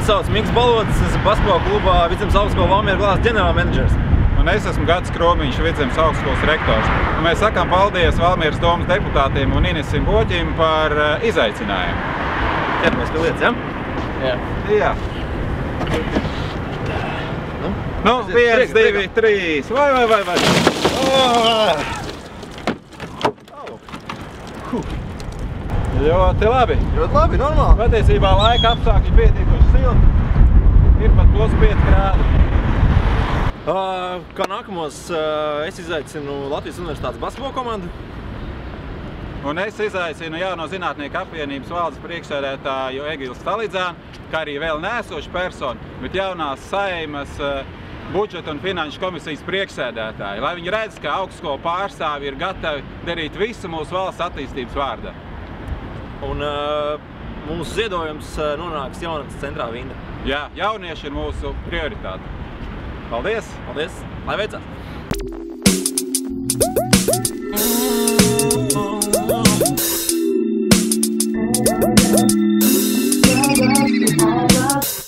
sauc Miks Balots, esmu basketbola klubā Vidzemes augstskola Valmiera glāzes ģenerālmenedžers. Un es esmu Gatis Kromiņš, Vidzemes augstskolas rektors. Un mēs sakām paldies Valmieras domas deputātiem un Inesim Boķim par izaicinājumu. Ķeramies pie lietas, ja? Jā. Nu, 1, 2, 3, vai. Ļoti labi. Ļoti labi, normāli. Patiesībā laika apstākļi pietiekoši silti. Ir pat +5 grādi. Kā nākamos es izaicinu Latvijas Universitātes basketbola komandu. Un es izaicinu jauno Zinātnieku apvienības valdes priekšsēdētāju Egilu Stalidzānu, kā arī vēl neesošu personu, bet jaunās Saeimas budžeta un finanšu komisijas priekšsēdētāji, lai viņi redz, ka augstskolu pārstāvi ir gatavi darīt visu mūsu valsts attīstības vārdā. Un mūsu ziedojums nonāks jaunatnes centrā Vinda. Jā, jaunieši ir mūsu prioritāte. Paldies! Paldies! Lai veicās!